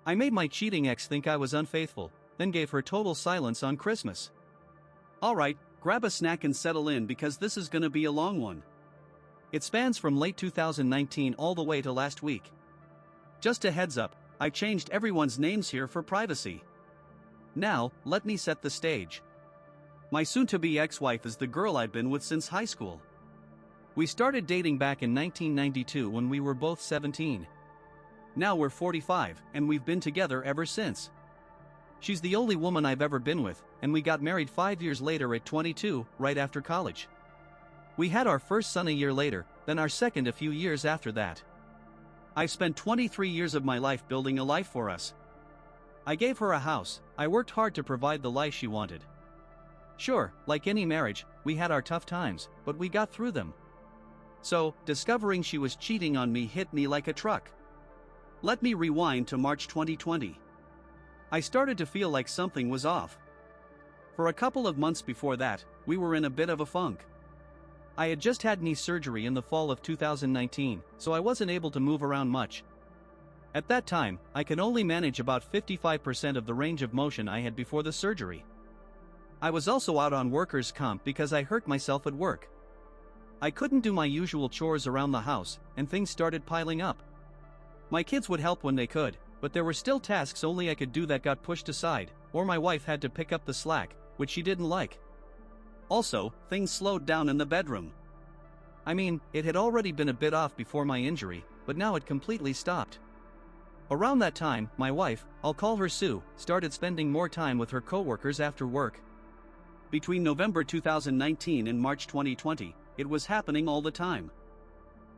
I made my cheating ex think I was unfaithful, then gave her total silence on Christmas. Alright, grab a snack and settle in because this is gonna be a long one. It spans from late 2019 all the way to last week. Just a heads up, I changed everyone's names here for privacy. Now, let me set the stage. My soon-to-be ex-wife is the girl I've been with since high school. We started dating back in 1992 when we were both 17. Now we're 45, and we've been together ever since. She's the only woman I've ever been with, and we got married 5 years later at 22, right after college. We had our first son a year later, then our second a few years after that. I've spent 23 years of my life building a life for us. I gave her a house, I worked hard to provide the life she wanted. Sure, like any marriage, we had our tough times, but we got through them. So, discovering she was cheating on me hit me like a truck. Let me rewind to March 2020. I started to feel like something was off. For a couple of months before that, we were in a bit of a funk. I had just had knee surgery in the fall of 2019, so I wasn't able to move around much. At that time, I could only manage about 55% of the range of motion I had before the surgery. I was also out on workers' comp because I hurt myself at work. I couldn't do my usual chores around the house, and things started piling up. My kids would help when they could, but there were still tasks only I could do that got pushed aside, or my wife had to pick up the slack, which she didn't like. Also, things slowed down in the bedroom. I mean, it had already been a bit off before my injury, but now it completely stopped. Around that time, my wife, I'll call her Sue, started spending more time with her coworkers after work. Between November 2019 and March 2020, it was happening all the time.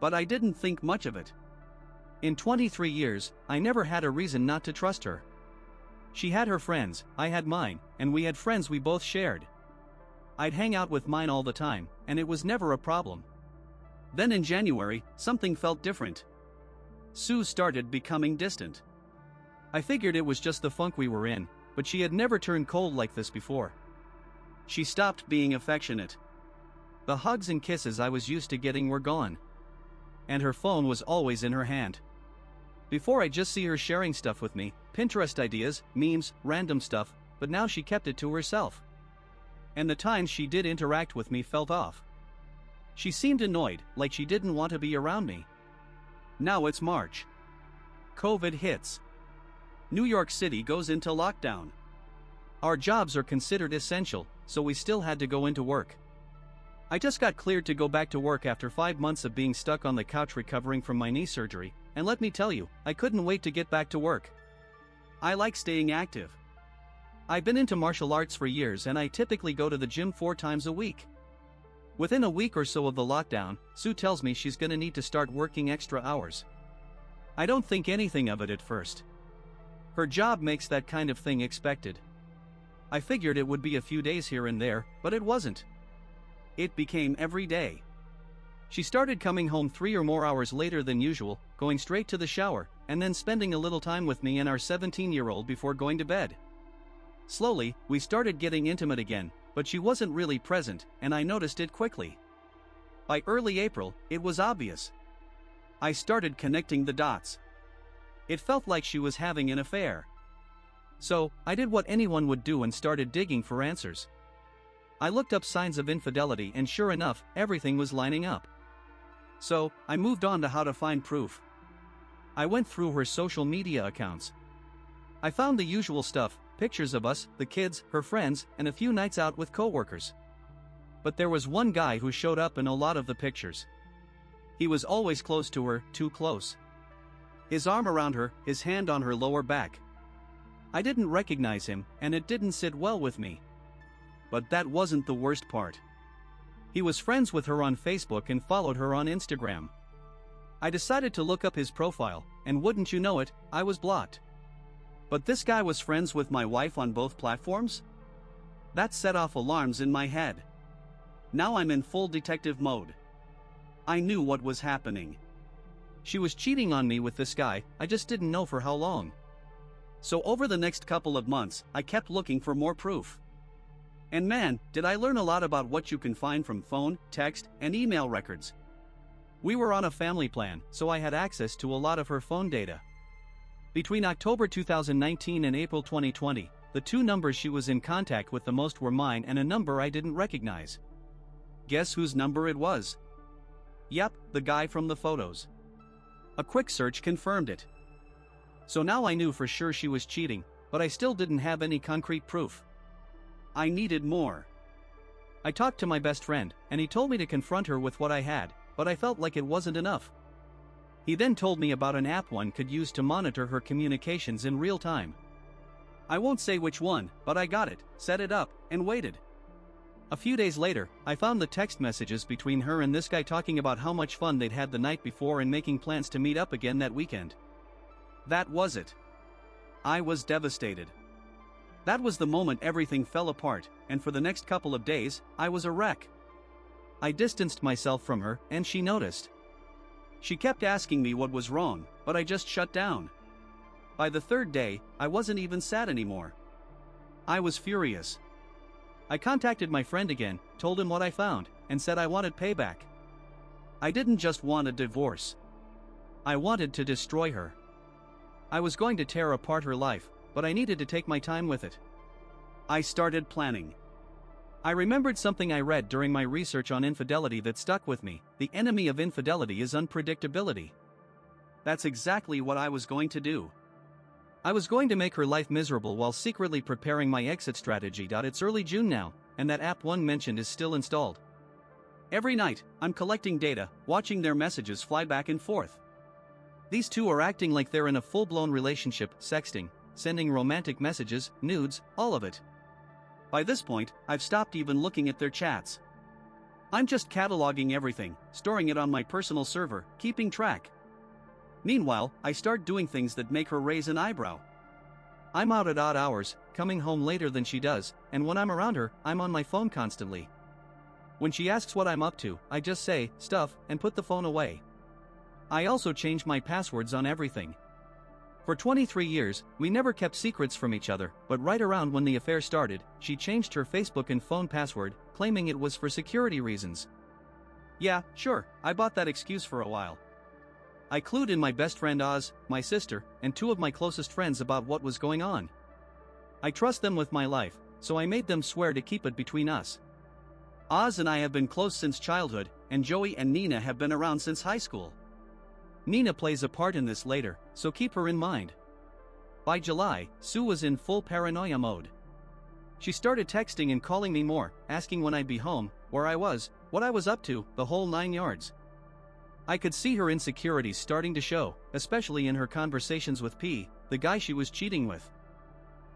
But I didn't think much of it. In 23 years, I never had a reason not to trust her. She had her friends, I had mine, and we had friends we both shared. I'd hang out with mine all the time, and it was never a problem. Then in January, something felt different. Sue started becoming distant. I figured it was just the funk we were in, but she had never turned cold like this before. She stopped being affectionate. The hugs and kisses I was used to getting were gone. And her phone was always in her hand. Before I'd just see her sharing stuff with me, Pinterest ideas, memes, random stuff, but now she kept it to herself. And the times she did interact with me felt off. She seemed annoyed, like she didn't want to be around me. Now it's March. COVID hits. New York City goes into lockdown. Our jobs are considered essential, so we still had to go into work. I just got cleared to go back to work after 5 months of being stuck on the couch recovering from my knee surgery, and let me tell you, I couldn't wait to get back to work. I like staying active. I've been into martial arts for years and I typically go to the gym 4 times a week. Within a week or so of the lockdown, Sue tells me she's gonna need to start working extra hours. I don't think anything of it at first. Her job makes that kind of thing expected. I figured it would be a few days here and there, but it wasn't. It became every day. She started coming home 3 or more hours later than usual, going straight to the shower, and then spending a little time with me and our 17-year-old before going to bed. Slowly, we started getting intimate again, but she wasn't really present, and I noticed it quickly. By early April, it was obvious. I started connecting the dots. It felt like she was having an affair. So, I did what anyone would do and started digging for answers. I looked up signs of infidelity and sure enough, everything was lining up. So, I moved on to how to find proof. I went through her social media accounts. I found the usual stuff, pictures of us, the kids, her friends, and a few nights out with coworkers. But there was one guy who showed up in a lot of the pictures. He was always close to her, too close. His arm around her, his hand on her lower back. I didn't recognize him, and it didn't sit well with me. But that wasn't the worst part. He was friends with her on Facebook and followed her on Instagram. I decided to look up his profile, and wouldn't you know it, I was blocked. But this guy was friends with my wife on both platforms? That set off alarms in my head. Now I'm in full detective mode. I knew what was happening. She was cheating on me with this guy, I just didn't know for how long. So over the next couple of months, I kept looking for more proof. And man, did I learn a lot about what you can find from phone, text, and email records. We were on a family plan, so I had access to a lot of her phone data. Between October 2019 and April 2020, the two numbers she was in contact with the most were mine and a number I didn't recognize. Guess whose number it was? Yep, the guy from the photos. A quick search confirmed it. So now I knew for sure she was cheating, but I still didn't have any concrete proof. I needed more. I talked to my best friend, and he told me to confront her with what I had, but I felt like it wasn't enough. He then told me about an app one could use to monitor her communications in real time. I won't say which one, but I got it, set it up, and waited. A few days later, I found the text messages between her and this guy talking about how much fun they'd had the night before and making plans to meet up again that weekend. That was it. I was devastated. That was the moment everything fell apart, and for the next couple of days, I was a wreck. I distanced myself from her, and she noticed. She kept asking me what was wrong, but I just shut down. By the third day, I wasn't even sad anymore. I was furious. I contacted my friend again, told him what I found, and said I wanted payback. I didn't just want a divorce. I wanted to destroy her. I was going to tear apart her life, but I needed to take my time with it. I started planning. I remembered something I read during my research on infidelity that stuck with me. The enemy of infidelity is unpredictability. That's exactly what I was going to do. I was going to make her life miserable while secretly preparing my exit strategy. It's early June now, and that app one mentioned is still installed. Every night, I'm collecting data, watching their messages fly back and forth. These two are acting like they're in a full-blown relationship, sexting, sending romantic messages, nudes, all of it. By this point, I've stopped even looking at their chats. I'm just cataloging everything, storing it on my personal server, keeping track. Meanwhile, I start doing things that make her raise an eyebrow. I'm out at odd hours, coming home later than she does, and when I'm around her, I'm on my phone constantly. When she asks what I'm up to, I just say, stuff, and put the phone away. I also change my passwords on everything. For 23 years, we never kept secrets from each other, but right around when the affair started, she changed her Facebook and phone password, claiming it was for security reasons. Yeah, sure, I bought that excuse for a while. I clued in my best friend Oz, my sister, and two of my closest friends about what was going on. I trust them with my life, so I made them swear to keep it between us. Oz and I have been close since childhood, and Joey and Nina have been around since high school. Nina plays a part in this later, so keep her in mind. By July, Sue was in full paranoia mode. She started texting and calling me more, asking when I'd be home, where I was, what I was up to, the whole 9 yards. I could see her insecurities starting to show, especially in her conversations with P, the guy she was cheating with.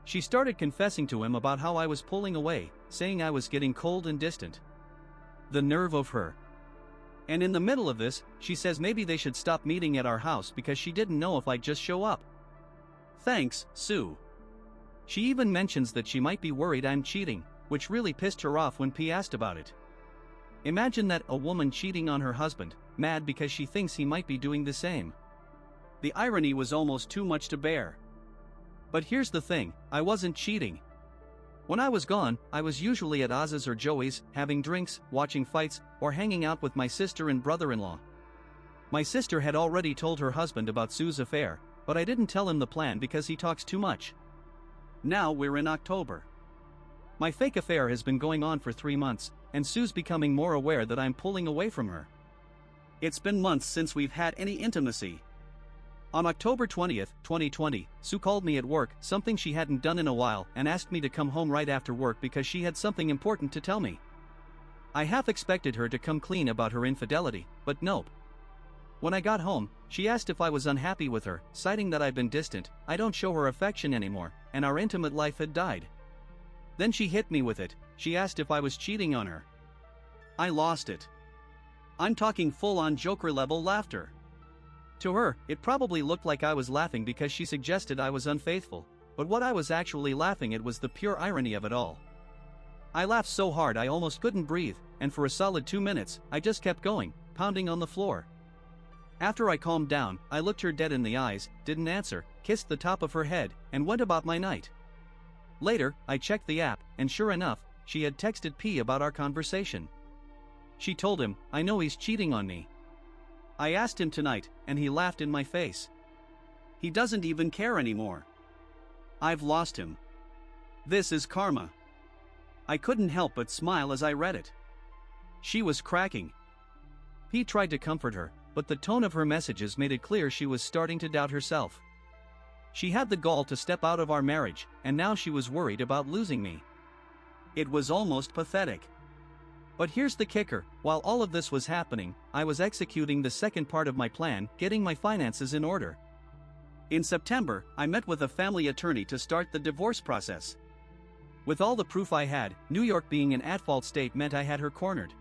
She started confessing to him about how I was pulling away, saying I was getting cold and distant. The nerve of her. And in the middle of this, she says maybe they should stop meeting at our house because she didn't know if I'd just show up. Thanks, Sue. She even mentions that she might be worried I'm cheating, which really pissed her off when P asked about it. Imagine that, a woman cheating on her husband, mad because she thinks he might be doing the same. The irony was almost too much to bear. But here's the thing, I wasn't cheating. When I was gone, I was usually at Oz's or Joey's, having drinks, watching fights, or hanging out with my sister and brother-in-law. My sister had already told her husband about Sue's affair, but I didn't tell him the plan because he talks too much. Now we're in October. My fake affair has been going on for 3 months, and Sue's becoming more aware that I'm pulling away from her. It's been months since we've had any intimacy. On October 20th, 2020, Sue called me at work, something she hadn't done in a while, and asked me to come home right after work because she had something important to tell me. I half expected her to come clean about her infidelity, but nope. When I got home, she asked if I was unhappy with her, citing that I'd been distant, I don't show her affection anymore, and our intimate life had died. Then she hit me with it. She asked if I was cheating on her. I lost it. I'm talking full-on Joker-level laughter. To her, it probably looked like I was laughing because she suggested I was unfaithful, but what I was actually laughing at was the pure irony of it all. I laughed so hard I almost couldn't breathe, and for a solid 2 minutes, I just kept going, pounding on the floor. After I calmed down, I looked her dead in the eyes, didn't answer, kissed the top of her head, and went about my night. Later, I checked the app, and sure enough, she had texted P about our conversation. She told him, I know he's cheating on me. I asked him tonight, and he laughed in my face. He doesn't even care anymore. I've lost him. This is karma. I couldn't help but smile as I read it. She was cracking. P tried to comfort her, but the tone of her messages made it clear she was starting to doubt herself. She had the gall to step out of our marriage, and now she was worried about losing me. It was almost pathetic. But here's the kicker: while all of this was happening, I was executing the second part of my plan, getting my finances in order. In September, I met with a family attorney to start the divorce process. With all the proof I had, New York being an at-fault state meant I had her cornered.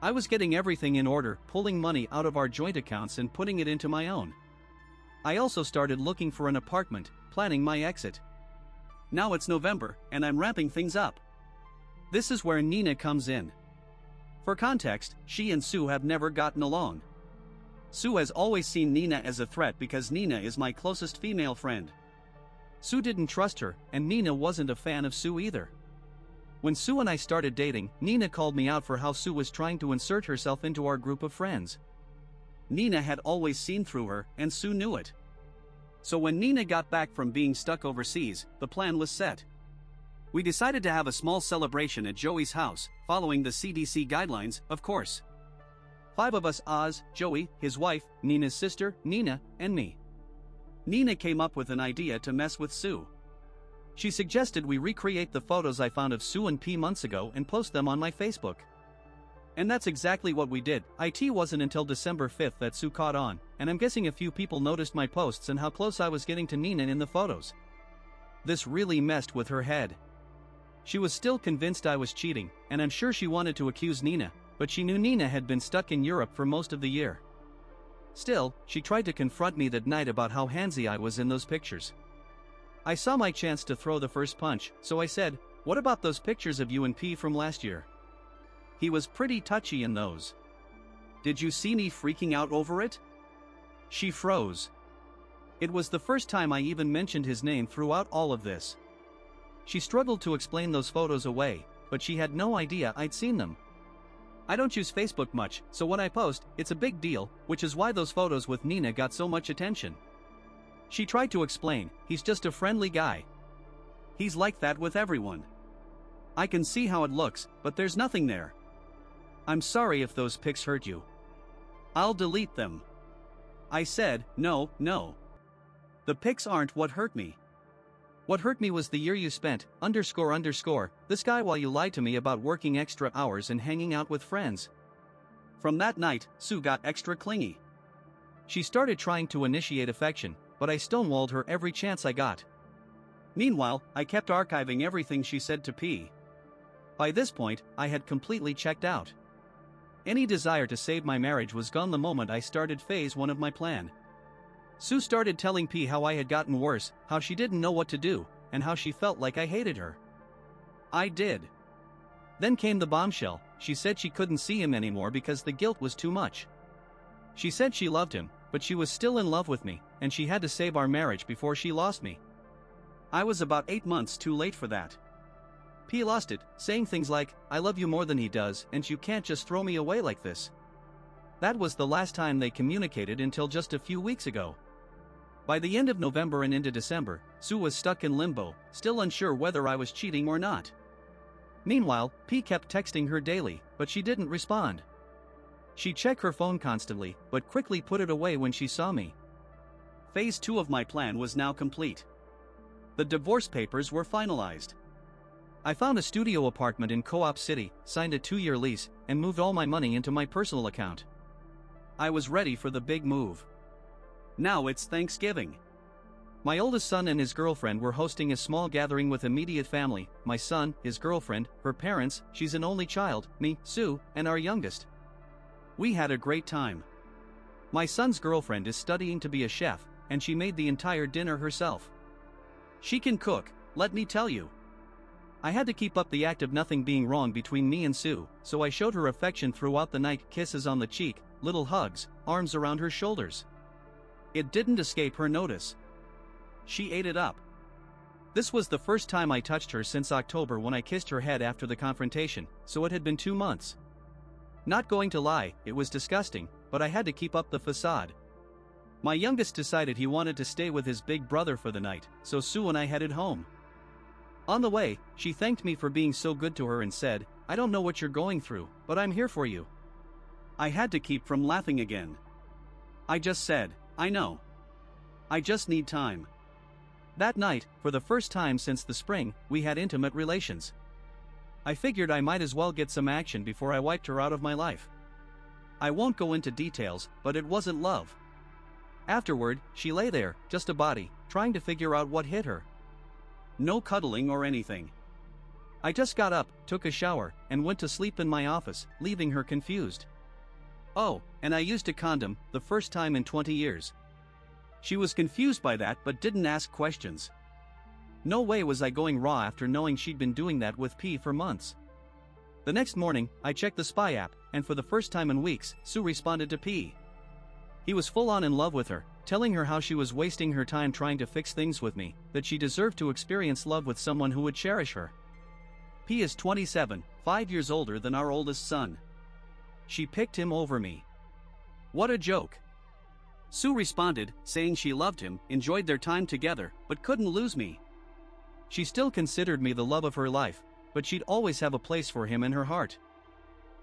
I was getting everything in order, pulling money out of our joint accounts and putting it into my own. I also started looking for an apartment, planning my exit. Now it's November, and I'm ramping things up. This is where Nina comes in. For context, she and Sue have never gotten along. Sue has always seen Nina as a threat because Nina is my closest female friend. Sue didn't trust her, and Nina wasn't a fan of Sue either. When Sue and I started dating, Nina called me out for how Sue was trying to insert herself into our group of friends. Nina had always seen through her, and Sue knew it. So when Nina got back from being stuck overseas, the plan was set. We decided to have a small celebration at Joey's house, following the CDC guidelines, of course. 5 of us: Oz, Joey, his wife, Nina's sister, Nina, and me. Nina came up with an idea to mess with Sue. She suggested we recreate the photos I found of Sue and P months ago and post them on my Facebook. And that's exactly what we did. It wasn't until December 5th that Sue caught on, and I'm guessing a few people noticed my posts and how close I was getting to Nina in the photos. This really messed with her head. She was still convinced I was cheating, and I'm sure she wanted to accuse Nina, but she knew Nina had been stuck in Europe for most of the year. Still, she tried to confront me that night about how handsy I was in those pictures. I saw my chance to throw the first punch, so I said, "What about those pictures of you and P from last year? He was pretty touchy in those. Did you see me freaking out over it?" She froze. It was the first time I even mentioned his name throughout all of this. She struggled to explain those photos away, but she had no idea I'd seen them. I don't use Facebook much, so when I post, it's a big deal, which is why those photos with Nina got so much attention. She tried to explain, he's just a friendly guy. He's like that with everyone. I can see how it looks, but there's nothing there. I'm sorry if those pics hurt you. I'll delete them. I said, no. The pics aren't what hurt me. What hurt me was the year you spent, _ this guy while you lied to me about working extra hours and hanging out with friends. From that night, Sue got extra clingy. She started trying to initiate affection, but I stonewalled her every chance I got. Meanwhile, I kept archiving everything she said to P. By this point, I had completely checked out. Any desire to save my marriage was gone the moment I started phase 1 of my plan. Sue started telling P how I had gotten worse, how she didn't know what to do, and how she felt like I hated her. I did. Then came the bombshell. She said she couldn't see him anymore because the guilt was too much. She said she loved him, but she was still in love with me, and she had to save our marriage before she lost me. I was about 8 months too late for that. P lost it, saying things like, "I love you more than he does, and you can't just throw me away like this." That was the last time they communicated until just a few weeks ago. By the end of November and into December, Sue was stuck in limbo, still unsure whether I was cheating or not. Meanwhile, P kept texting her daily, but she didn't respond. She'd check her phone constantly, but quickly put it away when she saw me. Phase 2 of my plan was now complete. The divorce papers were finalized. I found a studio apartment in Co-op City, signed a 2-year lease, and moved all my money into my personal account. I was ready for the big move. Now it's Thanksgiving. My oldest son and his girlfriend were hosting a small gathering with immediate family: my son, his girlfriend, her parents, she's an only child, me, Sue, and our youngest. We had a great time. My son's girlfriend is studying to be a chef, and she made the entire dinner herself. She can cook, let me tell you. I had to keep up the act of nothing being wrong between me and Sue, so I showed her affection throughout the night: kisses on the cheek, little hugs, arms around her shoulders. It didn't escape her notice. She ate it up. This was the first time I touched her since October when I kissed her head after the confrontation, so it had been 2 months. Not going to lie, it was disgusting, but I had to keep up the facade. My youngest decided he wanted to stay with his big brother for the night, so Sue and I headed home. On the way, she thanked me for being so good to her and said, "I don't know what you're going through, but I'm here for you." I had to keep from laughing again. I just said, "I know. I just need time." That night, for the first time since the spring, we had intimate relations. I figured I might as well get some action before I wiped her out of my life. I won't go into details, but it wasn't love. Afterward, she lay there, just a body, trying to figure out what hit her. No cuddling or anything. I just got up, took a shower, and went to sleep in my office, leaving her confused. Oh, and I used a condom, the first time in 20 years. She was confused by that but didn't ask questions. No way was I going raw after knowing she'd been doing that with P for months. The next morning, I checked the spy app, and for the first time in weeks, Sue responded to P. He was full on in love with her, telling her how she was wasting her time trying to fix things with me, that she deserved to experience love with someone who would cherish her. P is 27, 5 years older than our oldest son. She picked him over me. What a joke. Sue responded, saying she loved him, enjoyed their time together, but couldn't lose me. She still considered me the love of her life, but she'd always have a place for him in her heart.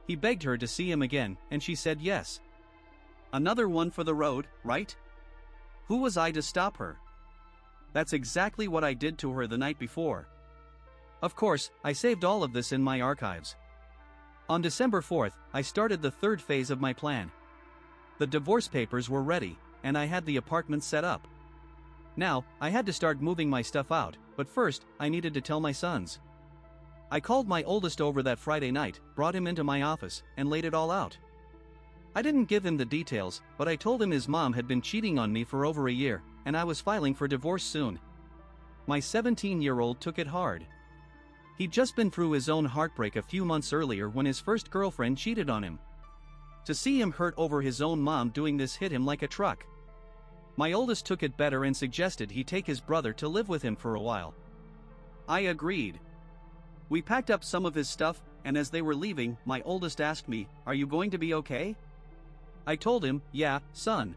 He begged her to see him again, and she said yes. Another one for the road, right? Who was I to stop her? That's exactly what I did to her the night before. Of course, I saved all of this in my archives. On December 4th, I started the third phase of my plan. The divorce papers were ready, and I had the apartment set up. Now, I had to start moving my stuff out, but first, I needed to tell my sons. I called my oldest over that Friday night, brought him into my office, and laid it all out. I didn't give him the details, but I told him his mom had been cheating on me for over a year, and I was filing for divorce soon. My 17-year-old took it hard. He'd just been through his own heartbreak a few months earlier when his first girlfriend cheated on him. To see him hurt over his own mom doing this hit him like a truck. My oldest took it better and suggested he take his brother to live with him for a while. I agreed. We packed up some of his stuff, and as they were leaving, my oldest asked me, "Are you going to be okay?" I told him, "Yeah, son.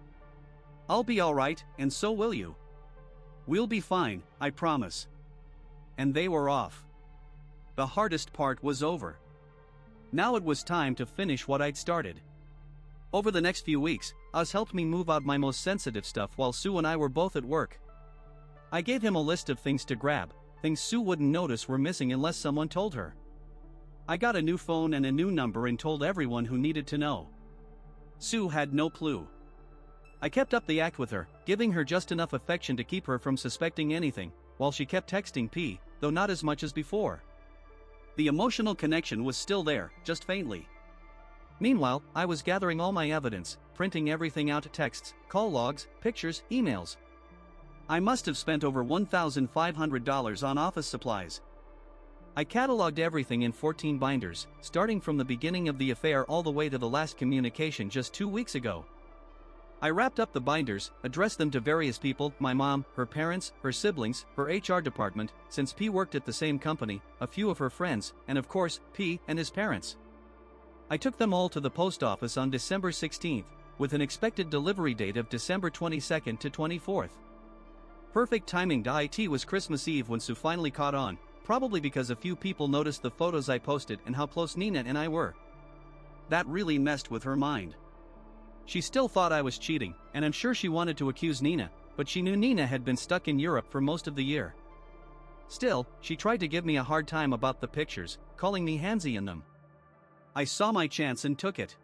I'll be alright, and so will you. We'll be fine, I promise." And they were off. The hardest part was over. Now it was time to finish what I'd started. Over the next few weeks, Oz helped me move out my most sensitive stuff while Sue and I were both at work. I gave him a list of things to grab, things Sue wouldn't notice were missing unless someone told her. I got a new phone and a new number and told everyone who needed to know. Sue had no clue. I kept up the act with her, giving her just enough affection to keep her from suspecting anything, while she kept texting P, though not as much as before. The emotional connection was still there, just faintly. Meanwhile, I was gathering all my evidence, printing everything out: texts, call logs, pictures, emails. I must have spent over $1,500 on office supplies. I cataloged everything in 14 binders, starting from the beginning of the affair all the way to the last communication just 2 weeks ago. I wrapped up the binders, addressed them to various people: my mom, her parents, her siblings, her HR department, since P worked at the same company, a few of her friends, and of course, P and his parents. I took them all to the post office on December 16th, with an expected delivery date of December 22nd to 24th. Perfect timing. It was Christmas Eve when Sue finally caught on, probably because a few people noticed the photos I posted and how close Nina and I were. That really messed with her mind. She still thought I was cheating, and I'm sure she wanted to accuse Nina, but she knew Nina had been stuck in Europe for most of the year. Still, she tried to give me a hard time about the pictures, calling me handsy in them. I saw my chance and took it.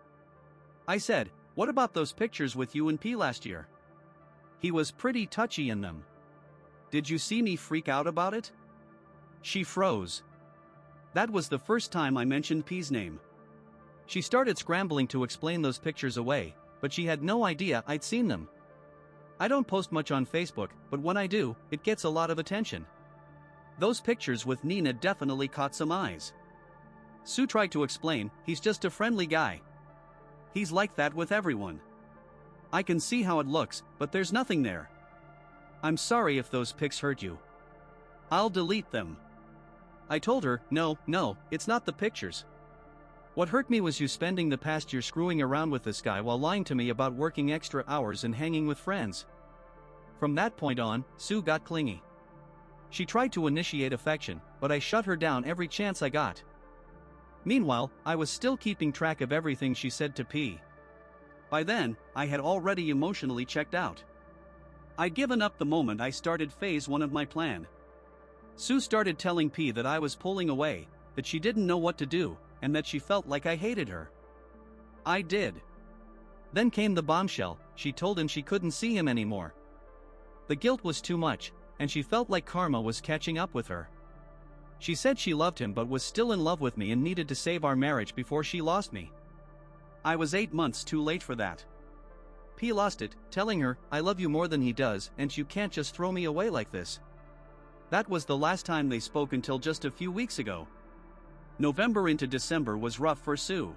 I said, "What about those pictures with you and P last year? He was pretty touchy in them. Did you see me freak out about it?" She froze. That was the first time I mentioned P's name. She started scrambling to explain those pictures away, but she had no idea I'd seen them. I don't post much on Facebook, but when I do, it gets a lot of attention. Those pictures with Nina definitely caught some eyes. Sue tried to explain, "He's just a friendly guy. He's like that with everyone. I can see how it looks, but there's nothing there. I'm sorry if those pics hurt you. I'll delete them." I told her, No, it's not the pictures. What hurt me was you spending the past year screwing around with this guy while lying to me about working extra hours and hanging with friends. From that point on, Sue got clingy. She tried to initiate affection, but I shut her down every chance I got. Meanwhile, I was still keeping track of everything she said to P. By then, I had already emotionally checked out. I'd given up the moment I started phase 1 of my plan. Sue started telling P that I was pulling away, that she didn't know what to do, and that she felt like I hated her. I did. Then came the bombshell. She told him she couldn't see him anymore. The guilt was too much, and she felt like karma was catching up with her. She said she loved him but was still in love with me and needed to save our marriage before she lost me. I was 8 months too late for that. P lost it, telling her, "I love you more than he does, and you can't just throw me away like this." That was the last time they spoke until just a few weeks ago. November into December was rough for Sue.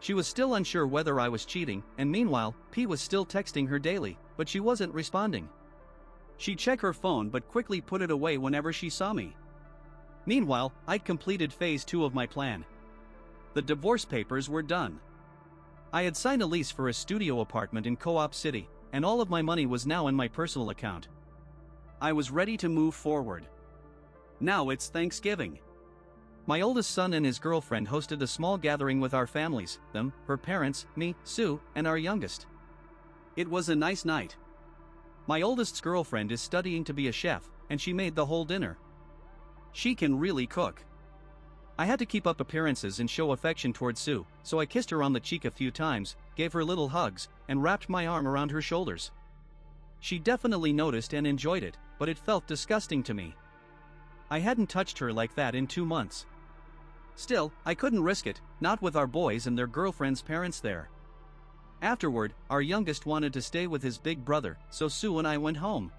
She was still unsure whether I was cheating, and meanwhile, P was still texting her daily, but she wasn't responding. She'd check her phone but quickly put it away whenever she saw me. Meanwhile, I'd completed phase 2 of my plan. The divorce papers were done. I had signed a lease for a studio apartment in Co-op City, and all of my money was now in my personal account. I was ready to move forward. Now it's Thanksgiving. My oldest son and his girlfriend hosted a small gathering with our families, them, her parents, me, Sue, and our youngest. It was a nice night. My oldest's girlfriend is studying to be a chef, and she made the whole dinner. She can really cook. I had to keep up appearances and show affection towards Sue, so I kissed her on the cheek a few times, gave her little hugs, and wrapped my arm around her shoulders. She definitely noticed and enjoyed it, but it felt disgusting to me. I hadn't touched her like that in 2 months. Still, I couldn't risk it, not with our boys and their girlfriends' parents there. Afterward, our youngest wanted to stay with his big brother, so Sue and I went home.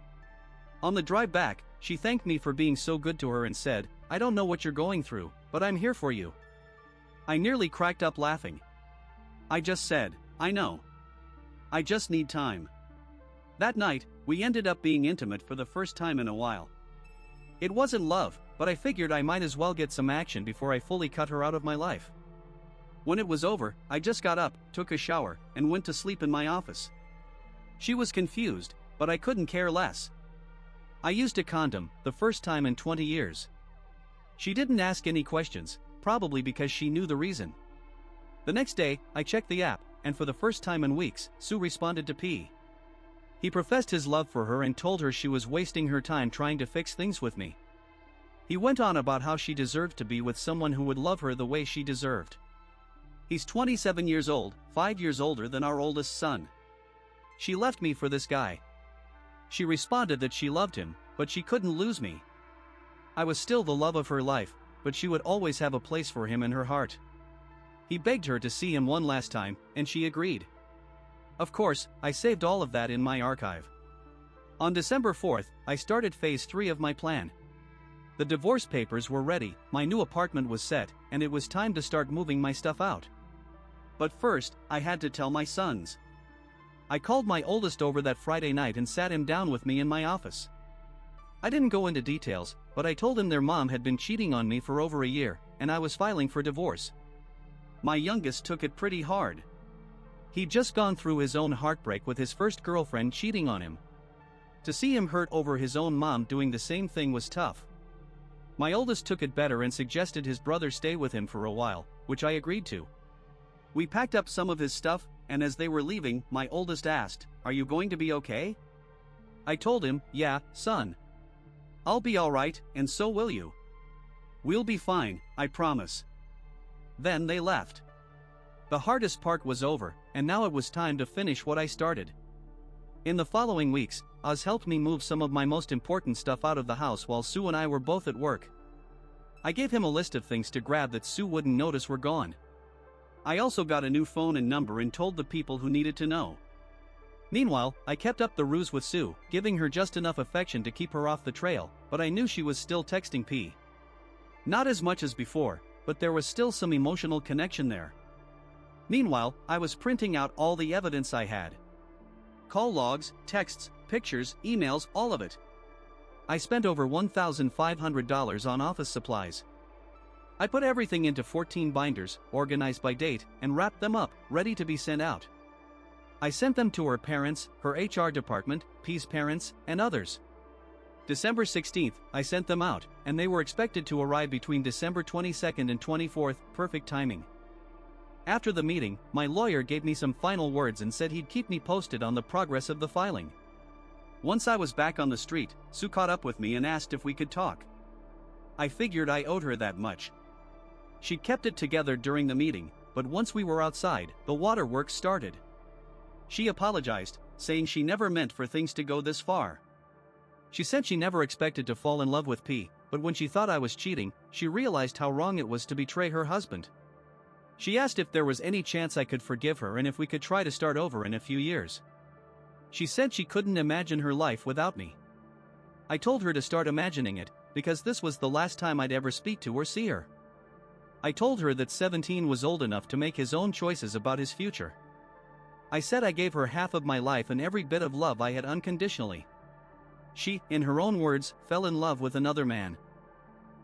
On the drive back, she thanked me for being so good to her and said, "I don't know what you're going through, but I'm here for you." I nearly cracked up laughing. I just said, "I know. I just need time." That night, we ended up being intimate for the first time in a while. It wasn't love, but I figured I might as well get some action before I fully cut her out of my life. When it was over, I just got up, took a shower, and went to sleep in my office. She was confused, but I couldn't care less. I used a condom, the first time in 20 years. She didn't ask any questions, probably because she knew the reason. The next day, I checked the app, and for the first time in weeks, Sue responded to P. He professed his love for her and told her she was wasting her time trying to fix things with me. He went on about how she deserved to be with someone who would love her the way she deserved. He's 27 years old, 5 years older than our oldest son. She left me for this guy. She responded that she loved him, but she couldn't lose me. I was still the love of her life, but she would always have a place for him in her heart. He begged her to see him one last time, and she agreed. Of course, I saved all of that in my archive. On December 4th, I started phase 3 of my plan. The divorce papers were ready, my new apartment was set, and it was time to start moving my stuff out. But first, I had to tell my sons. I called my oldest over that Friday night and sat him down with me in my office. I didn't go into details, but I told him their mom had been cheating on me for over a year, and I was filing for divorce. My youngest took it pretty hard. He'd just gone through his own heartbreak with his first girlfriend cheating on him. To see him hurt over his own mom doing the same thing was tough. My oldest took it better and suggested his brother stay with him for a while, which I agreed to. We packed up some of his stuff, and as they were leaving, my oldest asked, "Are you going to be okay?" I told him, "Yeah, son. I'll be alright, and so will you. We'll be fine, I promise." Then they left. The hardest part was over, and now it was time to finish what I started. In the following weeks, Oz helped me move some of my most important stuff out of the house while Sue and I were both at work. I gave him a list of things to grab that Sue wouldn't notice were gone. I also got a new phone and number and told the people who needed to know. Meanwhile, I kept up the ruse with Sue, giving her just enough affection to keep her off the trail, but I knew she was still texting P. Not as much as before, but there was still some emotional connection there. Meanwhile, I was printing out all the evidence I had. Call logs, texts, pictures, emails, all of it. I spent over $1,500 on office supplies. I put everything into 14 binders, organized by date, and wrapped them up, ready to be sent out. I sent them to her parents, her HR department, P's parents, and others. December 16th, I sent them out, and they were expected to arrive between December 22nd and 24th, perfect timing. After the meeting, my lawyer gave me some final words and said he'd keep me posted on the progress of the filing. Once I was back on the street, Sue caught up with me and asked if we could talk. I figured I owed her that much. She kept it together during the meeting, but once we were outside, the waterworks started. She apologized, saying she never meant for things to go this far. She said she never expected to fall in love with P, but when she thought I was cheating, she realized how wrong it was to betray her husband. She asked if there was any chance I could forgive her and if we could try to start over in a few years. She said she couldn't imagine her life without me. I told her to start imagining it, because this was the last time I'd ever speak to or see her. I told her that 17 was old enough to make his own choices about his future. I said I gave her half of my life and every bit of love I had unconditionally. She, in her own words, fell in love with another man.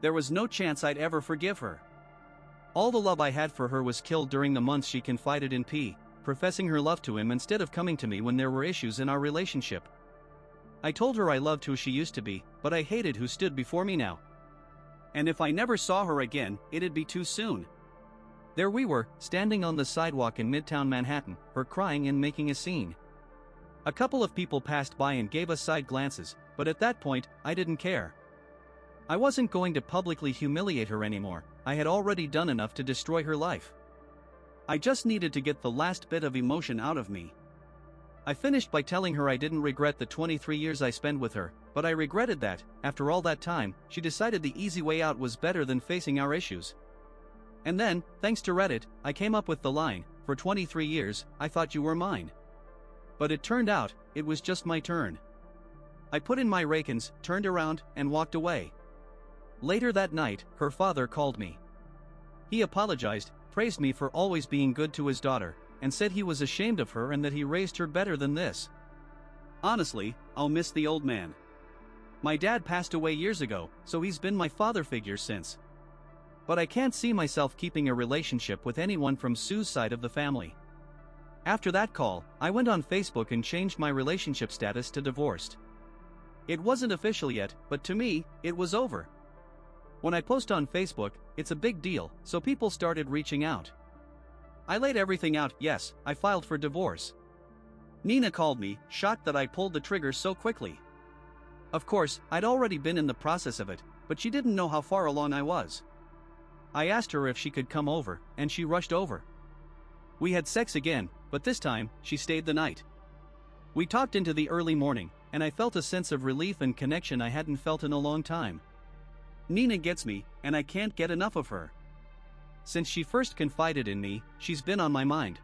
There was no chance I'd ever forgive her. All the love I had for her was killed during the months she confided in P, professing her love to him instead of coming to me when there were issues in our relationship. I told her I loved who she used to be, but I hated who stood before me now. And if I never saw her again, it'd be too soon. There we were, standing on the sidewalk in Midtown Manhattan, her crying and making a scene. A couple of people passed by and gave us side glances, but at that point, I didn't care. I wasn't going to publicly humiliate her anymore. I had already done enough to destroy her life. I just needed to get the last bit of emotion out of me. I finished by telling her I didn't regret the 23 years I spent with her, but I regretted that, after all that time, she decided the easy way out was better than facing our issues. And then, thanks to Reddit, I came up with the line, "For 23 years, I thought you were mine." But it turned out, it was just my turn. I put in my rakins, turned around, and walked away. Later that night, her father called me. He apologized, praised me for always being good to his daughter, and said he was ashamed of her and that he raised her better than this. Honestly, I'll miss the old man. My dad passed away years ago, so he's been my father figure since. But I can't see myself keeping a relationship with anyone from Sue's side of the family. After that call, I went on Facebook and changed my relationship status to divorced. It wasn't official yet, but to me, it was over. When I post on Facebook, it's a big deal, so people started reaching out. I laid everything out. Yes, I filed for divorce. Nina called me, shocked that I pulled the trigger so quickly. Of course, I'd already been in the process of it, but she didn't know how far along I was. I asked her if she could come over, and she rushed over. We had sex again, but this time, she stayed the night. We talked into the early morning, and I felt a sense of relief and connection I hadn't felt in a long time. Nina gets me, and I can't get enough of her. Since she first confided in me, she's been on my mind.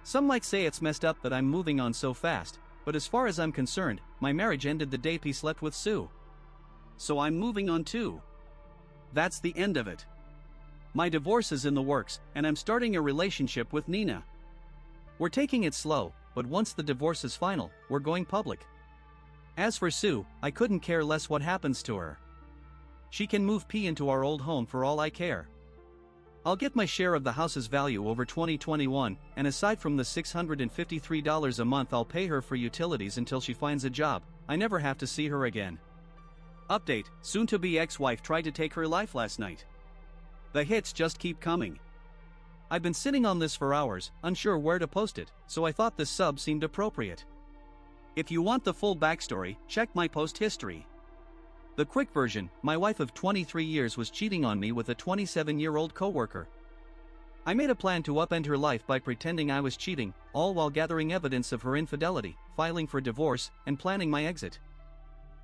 Some might say it's messed up that I'm moving on so fast, but as far as I'm concerned, my marriage ended the day P slept with Sue. So I'm moving on too. That's the end of it. My divorce is in the works, and I'm starting a relationship with Nina. We're taking it slow, but once the divorce is final, we're going public. As for Sue, I couldn't care less what happens to her. She can move P into our old home for all I care. I'll get my share of the house's value over 2021, and aside from the $653 a month I'll pay her for utilities until she finds a job, I never have to see her again. Update: soon-to-be ex-wife tried to take her life last night. The hits just keep coming. I've been sitting on this for hours, unsure where to post it, so I thought this sub seemed appropriate. If you want the full backstory, check my post history. The quick version: my wife of 23 years was cheating on me with a 27-year-old coworker. I made a plan to upend her life by pretending I was cheating, all while gathering evidence of her infidelity, filing for divorce, and planning my exit.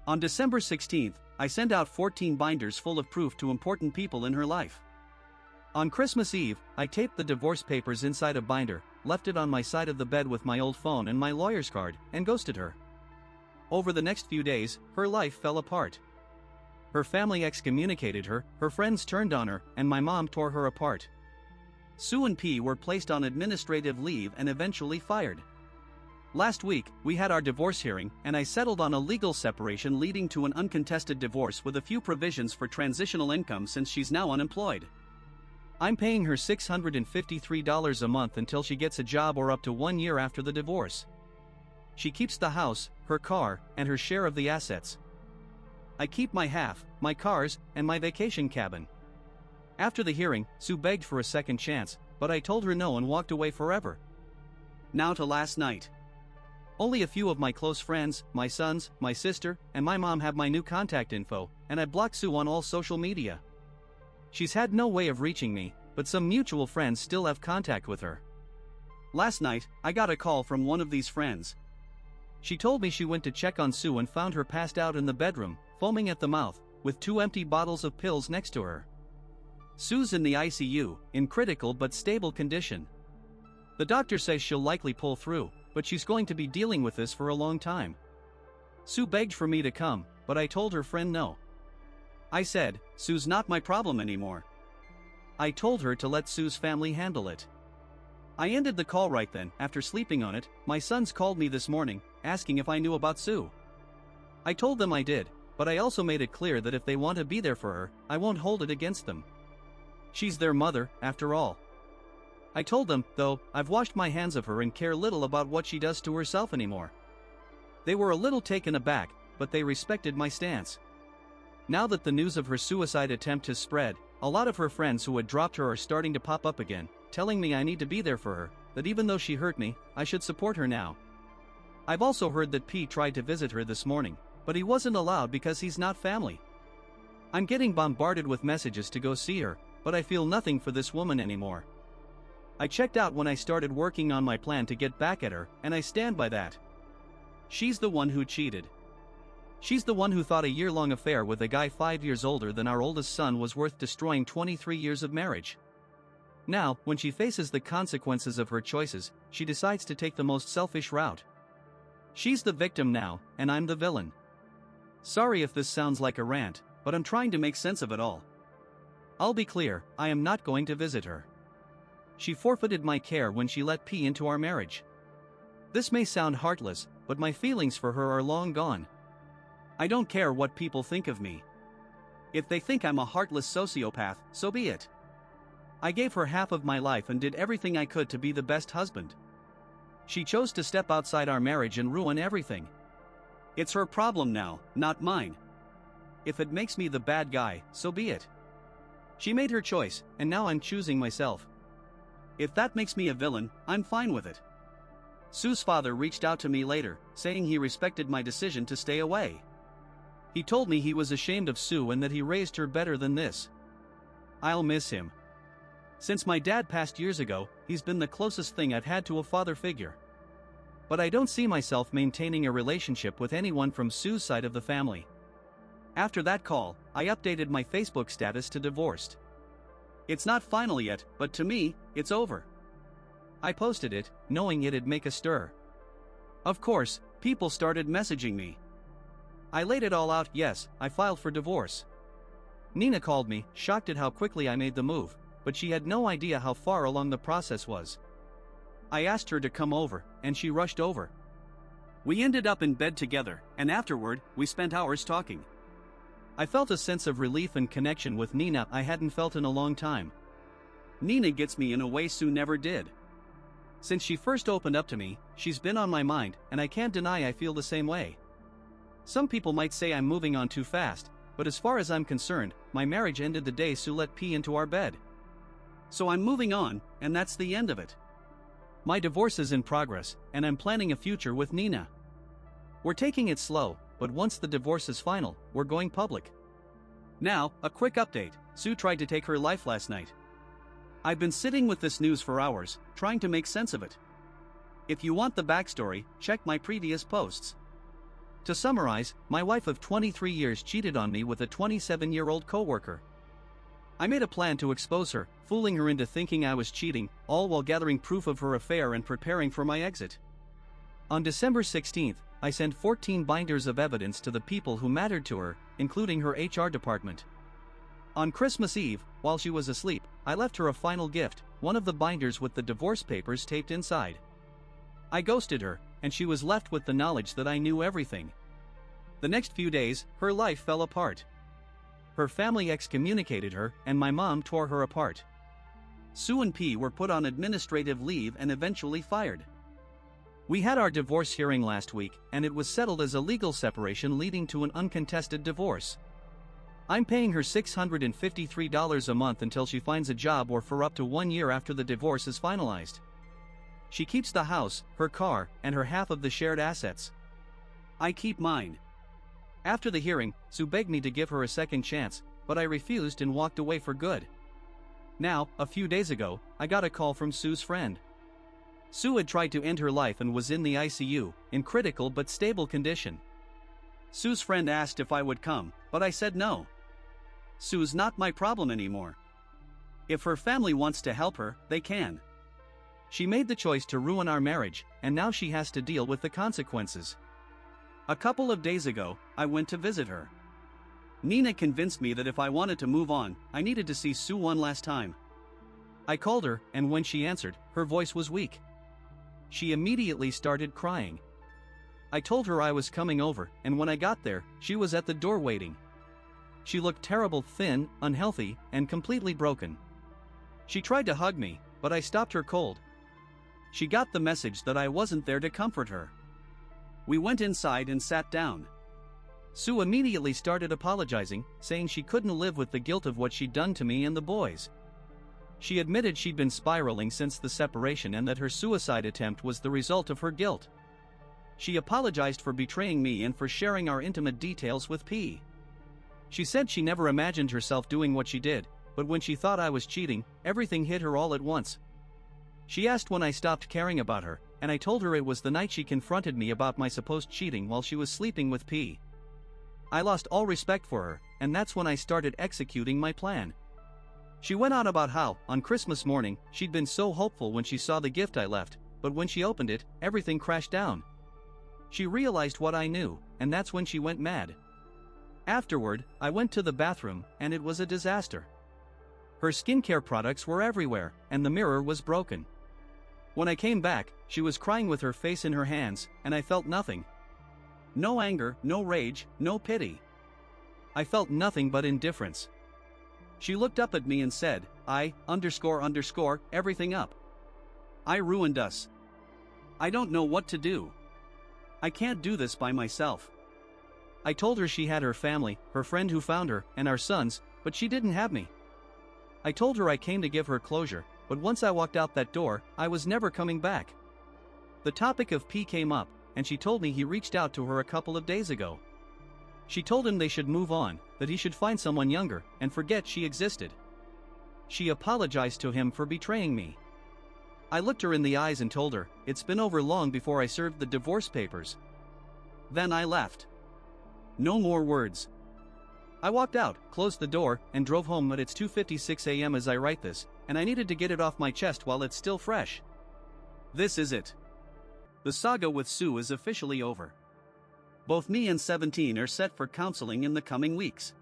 On December 16th, I sent out 14 binders full of proof to important people in her life. On Christmas Eve, I taped the divorce papers inside a binder, left it on my side of the bed with my old phone and my lawyer's card, and ghosted her. Over the next few days, her life fell apart. Her family excommunicated her, her friends turned on her, and my mom tore her apart. Sue and P were placed on administrative leave and eventually fired. Last week, we had our divorce hearing, and I settled on a legal separation leading to an uncontested divorce with a few provisions for transitional income since she's now unemployed. I'm paying her $653 a month until she gets a job or up to 1 year after the divorce. She keeps the house, her car, and her share of the assets. I keep my half, my cars, and my vacation cabin. After the hearing, Sue begged for a second chance, but I told her no and walked away forever. Now to last night. Only a few of my close friends, my sons, my sister, and my mom have my new contact info, and I blocked Sue on all social media. She's had no way of reaching me, but some mutual friends still have contact with her. Last night, I got a call from one of these friends. She told me she went to check on Sue and found her passed out in the bedroom, foaming at the mouth, with 2 empty bottles of pills next to her. Sue's in the ICU, in critical but stable condition. The doctor says she'll likely pull through, but she's going to be dealing with this for a long time. Sue begged for me to come, but I told her friend no. I said, Sue's not my problem anymore. I told her to let Sue's family handle it. I ended the call right then. After sleeping on it, my sons called me this morning, asking if I knew about Sue. I told them I did, but I also made it clear that if they want to be there for her, I won't hold it against them. She's their mother, after all. I told them, though, I've washed my hands of her and care little about what she does to herself anymore. They were a little taken aback, but they respected my stance. Now that the news of her suicide attempt has spread, a lot of her friends who had dropped her are starting to pop up again, telling me I need to be there for her, that even though she hurt me, I should support her now. I've also heard that P tried to visit her this morning, but he wasn't allowed because he's not family. I'm getting bombarded with messages to go see her, but I feel nothing for this woman anymore. I checked out when I started working on my plan to get back at her, and I stand by that. She's the one who cheated. She's the one who thought a year-long affair with a guy 5 years older than our oldest son was worth destroying 23 years of marriage. Now, when she faces the consequences of her choices, she decides to take the most selfish route. She's the victim now, and I'm the villain. Sorry if this sounds like a rant, but I'm trying to make sense of it all. I'll be clear, I am not going to visit her. She forfeited my care when she let P into our marriage. This may sound heartless, but my feelings for her are long gone. I don't care what people think of me. If they think I'm a heartless sociopath, so be it. I gave her half of my life and did everything I could to be the best husband. She chose to step outside our marriage and ruin everything. It's her problem now, not mine. If it makes me the bad guy, so be it. She made her choice, and now I'm choosing myself. If that makes me a villain, I'm fine with it. Sue's father reached out to me later, saying he respected my decision to stay away. He told me he was ashamed of Sue and that he raised her better than this. I'll miss him. Since my dad passed years ago, he's been the closest thing I've had to a father figure. But I don't see myself maintaining a relationship with anyone from Sue's side of the family. After that call, I updated my Facebook status to divorced. It's not final yet, but to me, it's over. I posted it, knowing it'd make a stir. Of course, people started messaging me. I laid it all out. Yes, I filed for divorce. Nina called me, shocked at how quickly I made the move, but she had no idea how far along the process was. I asked her to come over, and she rushed over. We ended up in bed together, and afterward, we spent hours talking. I felt a sense of relief and connection with Nina I hadn't felt in a long time. Nina gets me in a way Sue never did. Since she first opened up to me, she's been on my mind, and I can't deny I feel the same way. Some people might say I'm moving on too fast, but as far as I'm concerned, my marriage ended the day Sue let P into our bed. So I'm moving on, and that's the end of it. My divorce is in progress, and I'm planning a future with Nina. We're taking it slow, but once the divorce is final, we're going public. Now, a quick update. Sue tried to take her life last night. I've been sitting with this news for hours, trying to make sense of it. If you want the backstory, check my previous posts. To summarize, my wife of 23 years cheated on me with a 27-year-old coworker. I made a plan to expose her, fooling her into thinking I was cheating, all while gathering proof of her affair and preparing for my exit. On December 16th, I sent 14 binders of evidence to the people who mattered to her, including her HR department. On Christmas Eve, while she was asleep, I left her a final gift, one of the binders with the divorce papers taped inside. I ghosted her, and she was left with the knowledge that I knew everything. The next few days, her life fell apart. Her family excommunicated her, and my mom tore her apart. Sue and P were put on administrative leave and eventually fired. We had our divorce hearing last week, and it was settled as a legal separation leading to an uncontested divorce. I'm paying her $653 a month until she finds a job or for up to 1 year after the divorce is finalized. She keeps the house, her car, and her half of the shared assets. I keep mine. After the hearing, Sue begged me to give her a second chance, but I refused and walked away for good. Now, a few days ago, I got a call from Sue's friend. Sue had tried to end her life and was in the ICU, in critical but stable condition. Sue's friend asked if I would come, but I said no. Sue's not my problem anymore. If her family wants to help her, they can. She made the choice to ruin our marriage, and now she has to deal with the consequences. A couple of days ago, I went to visit her. Nina convinced me that if I wanted to move on, I needed to see Sue one last time. I called her, and when she answered, her voice was weak. She immediately started crying. I told her I was coming over, and when I got there, she was at the door waiting. She looked terrible, thin, unhealthy, and completely broken. She tried to hug me, but I stopped her cold. She got the message that I wasn't there to comfort her. We went inside and sat down. Sue immediately started apologizing, saying she couldn't live with the guilt of what she'd done to me and the boys. She admitted she'd been spiraling since the separation and that her suicide attempt was the result of her guilt. She apologized for betraying me and for sharing our intimate details with P. She said she never imagined herself doing what she did, but when she thought I was cheating, everything hit her all at once. She asked when I stopped caring about her, and I told her it was the night she confronted me about my supposed cheating while she was sleeping with P. I lost all respect for her, and that's when I started executing my plan. She went on about how, on Christmas morning, she'd been so hopeful when she saw the gift I left, but when she opened it, everything crashed down. She realized what I knew, and that's when she went mad. Afterward, I went to the bathroom, and it was a disaster. Her skincare products were everywhere, and the mirror was broken. When I came back, she was crying with her face in her hands, and I felt nothing. No anger, no rage, no pity. I felt nothing but indifference. She looked up at me and said, everything up. I ruined us. I don't know what to do. I can't do this by myself. I told her she had her family, her friend who found her, and our sons, but she didn't have me. I told her I came to give her closure, but once I walked out that door, I was never coming back. The topic of P came up, and she told me he reached out to her a couple of days ago. She told him they should move on, that he should find someone younger, and forget she existed. She apologized to him for betraying me. I looked her in the eyes and told her, it's been over long before I served the divorce papers. Then I left. No more words. I walked out, closed the door, and drove home, but it's 2:56 a.m. as I write this, and I needed to get it off my chest while it's still fresh. This is it. The saga with Sue is officially over. Both me and 17 are set for counseling in the coming weeks.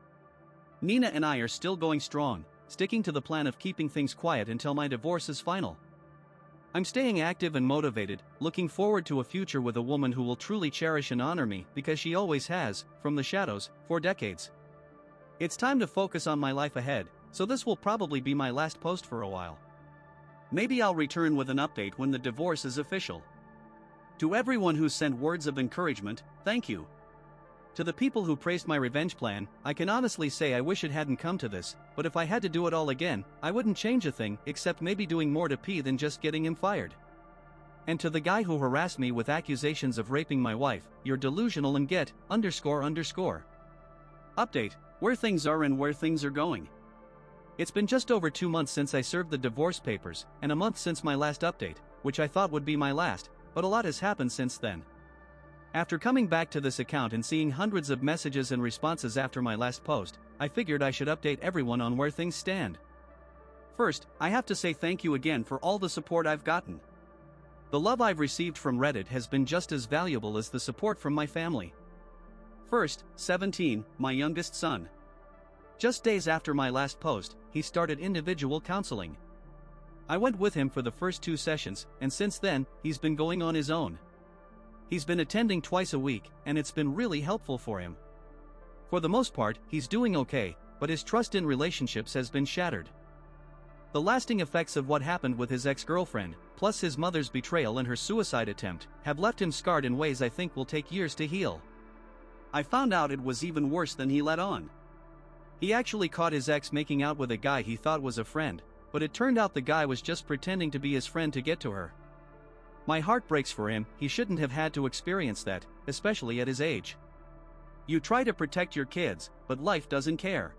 Nina and I are still going strong, sticking to the plan of keeping things quiet until my divorce is final. I'm staying active and motivated, looking forward to a future with a woman who will truly cherish and honor me because she always has, from the shadows, for decades. It's time to focus on my life ahead, so this will probably be my last post for a while. Maybe I'll return with an update when the divorce is official. To everyone who sent words of encouragement, thank you. To the people who praised my revenge plan, I can honestly say I wish it hadn't come to this, but if I had to do it all again, I wouldn't change a thing except maybe doing more to P than just getting him fired. And to the guy who harassed me with accusations of raping my wife, you're delusional and get __. Update, where things are and where things are going. It's been just over 2 months since I served the divorce papers, and a month since my last update, which I thought would be my last, but a lot has happened since then. After coming back to this account and seeing hundreds of messages and responses after my last post, I figured I should update everyone on where things stand. First, I have to say thank you again for all the support I've gotten. The love I've received from Reddit has been just as valuable as the support from my family. First, 17, my youngest son. Just days after my last post, he started individual counseling. I went with him for the first 2 sessions, and since then, he's been going on his own. He's been attending twice a week, and it's been really helpful for him. For the most part, he's doing okay, but his trust in relationships has been shattered. The lasting effects of what happened with his ex-girlfriend, plus his mother's betrayal and her suicide attempt, have left him scarred in ways I think will take years to heal. I found out it was even worse than he let on. He actually caught his ex making out with a guy he thought was a friend, but it turned out the guy was just pretending to be his friend to get to her. My heart breaks for him. He shouldn't have had to experience that, especially at his age. You try to protect your kids, but life doesn't care.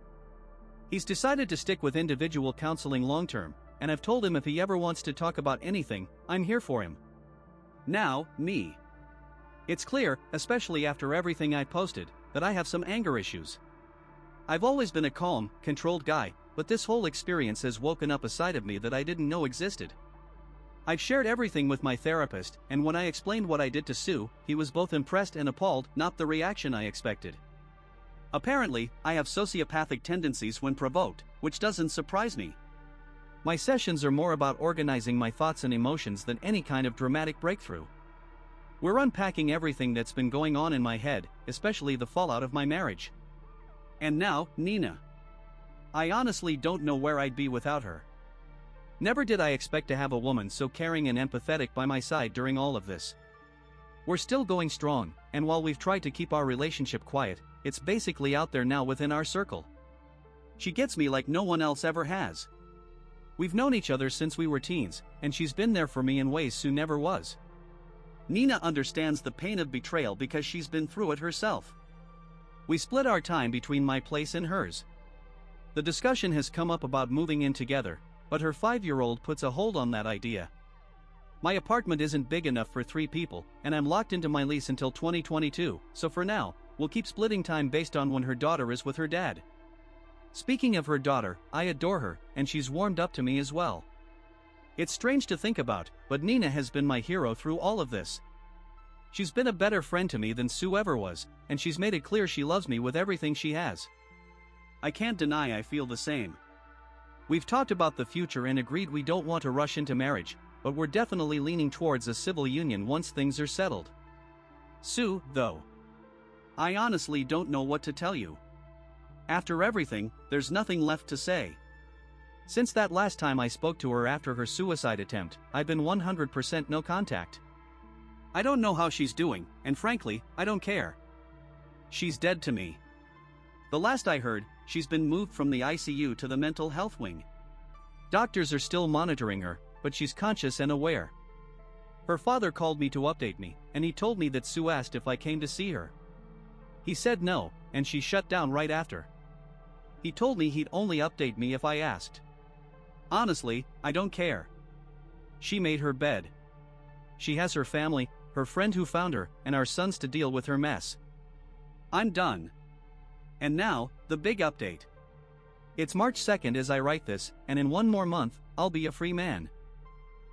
He's decided to stick with individual counseling long term, and I've told him if he ever wants to talk about anything, I'm here for him. Now, me. It's clear, especially after everything I posted, that I have some anger issues. I've always been a calm, controlled guy, but this whole experience has woken up a side of me that I didn't know existed. I've shared everything with my therapist, and when I explained what I did to Sue, he was both impressed and appalled, not the reaction I expected. Apparently, I have sociopathic tendencies when provoked, which doesn't surprise me. My sessions are more about organizing my thoughts and emotions than any kind of dramatic breakthrough. We're unpacking everything that's been going on in my head, especially the fallout of my marriage. And now, Nina. I honestly don't know where I'd be without her. Never did I expect to have a woman so caring and empathetic by my side during all of this. We're still going strong, and while we've tried to keep our relationship quiet, it's basically out there now within our circle. She gets me like no one else ever has. We've known each other since we were teens, and she's been there for me in ways Sue never was. Nina understands the pain of betrayal because she's been through it herself. We split our time between my place and hers. The discussion has come up about moving in together, but her 5-year-old puts a hold on that idea. My apartment isn't big enough for 3 people, and I'm locked into my lease until 2022, so for now, we'll keep splitting time based on when her daughter is with her dad. Speaking of her daughter, I adore her, and she's warmed up to me as well. It's strange to think about, but Nina has been my hero through all of this. She's been a better friend to me than Sue ever was, and she's made it clear she loves me with everything she has. I can't deny I feel the same. We've talked about the future and agreed we don't want to rush into marriage, but we're definitely leaning towards a civil union once things are settled. Sue, though. I honestly don't know what to tell you. After everything, there's nothing left to say. Since that last time I spoke to her after her suicide attempt, I've been 100% no contact. I don't know how she's doing, and frankly, I don't care. She's dead to me. The last I heard, she's been moved from the ICU to the mental health wing. Doctors are still monitoring her, but she's conscious and aware. Her father called me to update me, and he told me that Sue asked if I came to see her. He said no, and she shut down right after. He told me he'd only update me if I asked. Honestly, I don't care. She made her bed. She has her family, her friend who found her, and our sons to deal with her mess. I'm done. And now, the big update. It's March 2nd as I write this, and in 1 more month, I'll be a free man.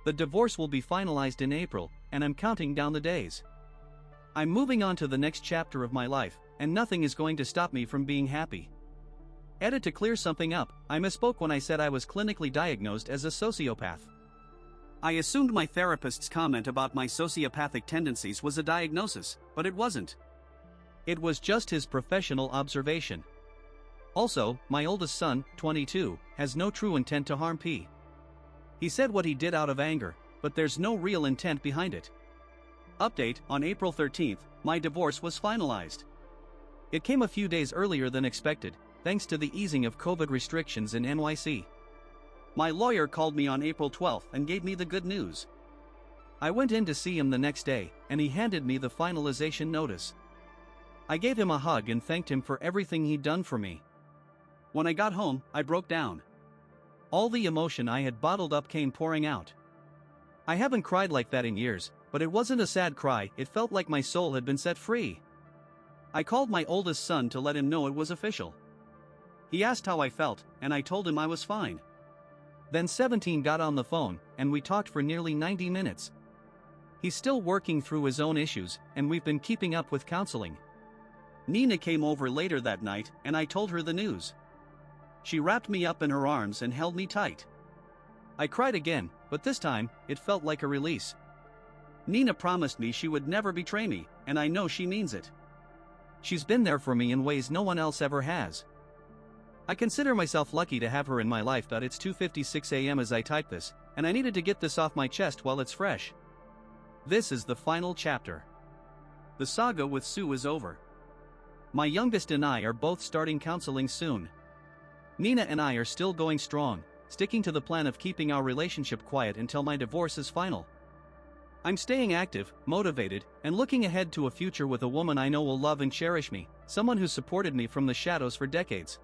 The divorce will be finalized in April, and I'm counting down the days. I'm moving on to the next chapter of my life, and nothing is going to stop me from being happy. Edit to clear something up, I misspoke when I said I was clinically diagnosed as a sociopath. I assumed my therapist's comment about my sociopathic tendencies was a diagnosis, but it wasn't. It was just his professional observation. Also, my oldest son, 22, has no true intent to harm P. He said what he did out of anger, but there's no real intent behind it. Update, on April 13th, my divorce was finalized. It came a few days earlier than expected, thanks to the easing of COVID restrictions in NYC. My lawyer called me on April 12th and gave me the good news. I went in to see him the next day, and he handed me the finalization notice. I gave him a hug and thanked him for everything he'd done for me. When I got home, I broke down. All the emotion I had bottled up came pouring out. I haven't cried like that in years, but it wasn't a sad cry, it felt like my soul had been set free. I called my oldest son to let him know it was official. He asked how I felt, and I told him I was fine. Then 17 got on the phone, and we talked for nearly 90 minutes. He's still working through his own issues, and we've been keeping up with counseling. Nina came over later that night, and I told her the news. She wrapped me up in her arms and held me tight. I cried again, but this time, it felt like a release. Nina promised me she would never betray me, and I know she means it. She's been there for me in ways no one else ever has. I consider myself lucky to have her in my life. It's 2:56 a.m. as I type this, and I needed to get this off my chest while it's fresh. This is the final chapter. The saga with Sue is over. My youngest and I are both starting counseling soon. Nina and I are still going strong, sticking to the plan of keeping our relationship quiet until my divorce is final. I'm staying active, motivated, and looking ahead to a future with a woman I know will love and cherish me, someone who supported me from the shadows for decades.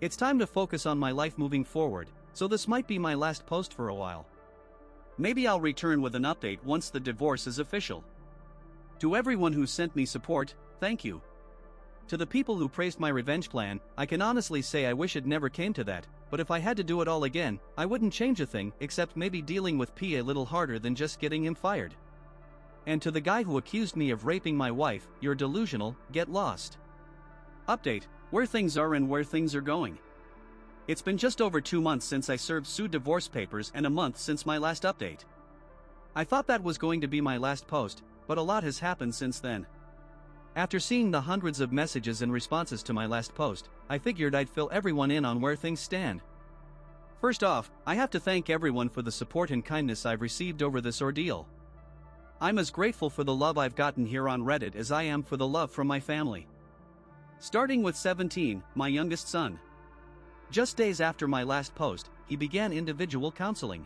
It's time to focus on my life moving forward, so this might be my last post for a while. Maybe I'll return with an update once the divorce is official. To everyone who sent me support, thank you. To the people who praised my revenge plan, I can honestly say I wish it never came to that, but if I had to do it all again, I wouldn't change a thing except maybe dealing with P a little harder than just getting him fired. And to the guy who accused me of raping my wife, you're delusional, get lost. Update, where things are and where things are going. It's been just over 2 months since I served Sue divorce papers and a month since my last update. I thought that was going to be my last post, but a lot has happened since then. After seeing the hundreds of messages and responses to my last post, I figured I'd fill everyone in on where things stand. First off, I have to thank everyone for the support and kindness I've received over this ordeal. I'm as grateful for the love I've gotten here on Reddit as I am for the love from my family. Starting with 17, my youngest son. Just days after my last post, he began individual counseling.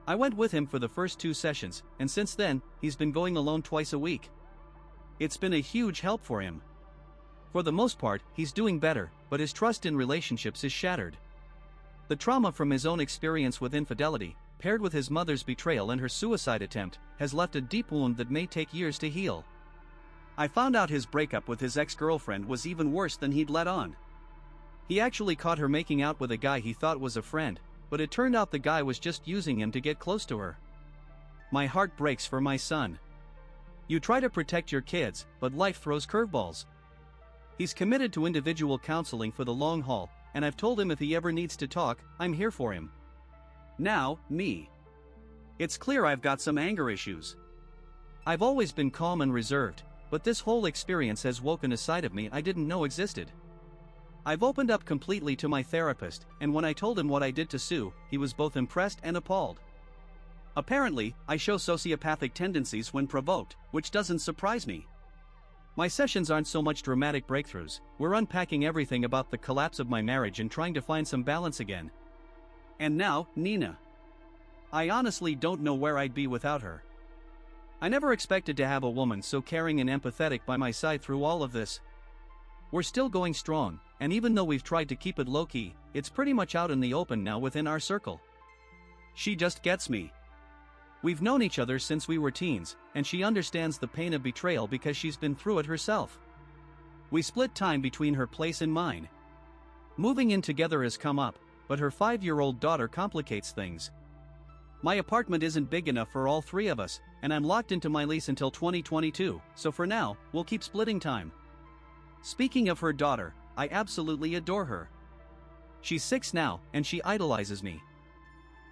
I went with him for the first 2 sessions, and since then, he's been going alone twice a week. It's been a huge help for him. For the most part, he's doing better, but his trust in relationships is shattered. The trauma from his own experience with infidelity, paired with his mother's betrayal and her suicide attempt, has left a deep wound that may take years to heal. I found out his breakup with his ex-girlfriend was even worse than he'd let on. He actually caught her making out with a guy he thought was a friend, but it turned out the guy was just using him to get close to her. My heart breaks for my son. You try to protect your kids, but life throws curveballs. He's committed to individual counseling for the long haul, and I've told him if he ever needs to talk, I'm here for him. Now, me. It's clear I've got some anger issues. I've always been calm and reserved, but this whole experience has woken a side of me I didn't know existed. I've opened up completely to my therapist, and when I told him what I did to Sue, he was both impressed and appalled. Apparently, I show sociopathic tendencies when provoked, which doesn't surprise me. My sessions aren't so much dramatic breakthroughs, we're unpacking everything about the collapse of my marriage and trying to find some balance again. And now, Nina. I honestly don't know where I'd be without her. I never expected to have a woman so caring and empathetic by my side through all of this. We're still going strong, and even though we've tried to keep it low-key, it's pretty much out in the open now within our circle. She just gets me. We've known each other since we were teens, and she understands the pain of betrayal because she's been through it herself. We split time between her place and mine. Moving in together has come up, but her 5-year-old daughter complicates things. My apartment isn't big enough for all 3 of us, and I'm locked into my lease until 2022, so for now, we'll keep splitting time. Speaking of her daughter, I absolutely adore her. She's 6 now, and she idolizes me.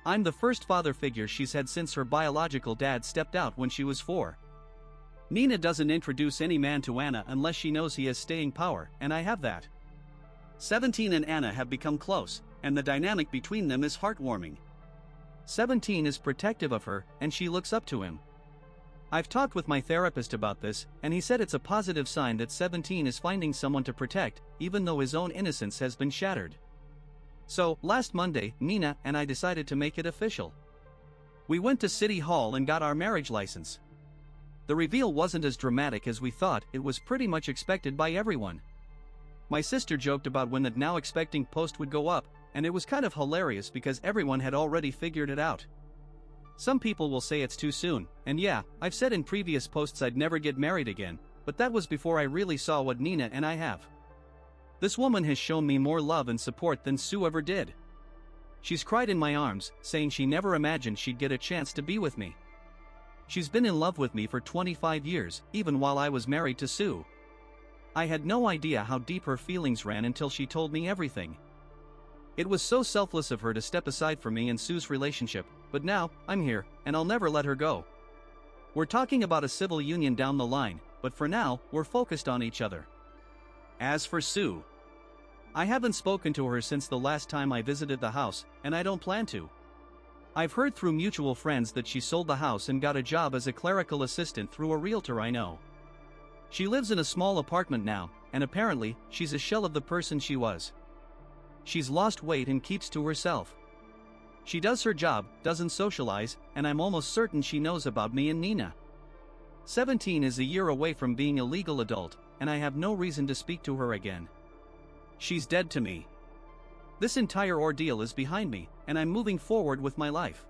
I'm the first father figure she's had since her biological dad stepped out when she was 4. Nina doesn't introduce any man to Anna unless she knows he has staying power, and I have that. 17 and Anna have become close, and the dynamic between them is heartwarming. 17 is protective of her, and she looks up to him. I've talked with my therapist about this, and he said it's a positive sign that 17 is finding someone to protect, even though his own innocence has been shattered. So, last Monday, Nina and I decided to make it official. We went to City Hall and got our marriage license. The reveal wasn't as dramatic as we thought, it was pretty much expected by everyone. My sister joked about when that now expecting post would go up, and it was kind of hilarious because everyone had already figured it out. Some people will say it's too soon, and yeah, I've said in previous posts I'd never get married again, but that was before I really saw what Nina and I have. This woman has shown me more love and support than Sue ever did. She's cried in my arms, saying she never imagined she'd get a chance to be with me. She's been in love with me for 25 years, even while I was married to Sue. I had no idea how deep her feelings ran until she told me everything. It was so selfless of her to step aside for me and Sue's relationship, but now, I'm here, and I'll never let her go. We're talking about a civil union down the line, but for now, we're focused on each other. As for Sue, I haven't spoken to her since the last time I visited the house, and I don't plan to. I've heard through mutual friends that she sold the house and got a job as a clerical assistant through a realtor I know. She lives in a small apartment now, and apparently, she's a shell of the person she was. She's lost weight and keeps to herself. She does her job, doesn't socialize, and I'm almost certain she knows about me and Nina. 17 is a year away from being a legal adult, and I have no reason to speak to her again. She's dead to me. This entire ordeal is behind me, and I'm moving forward with my life.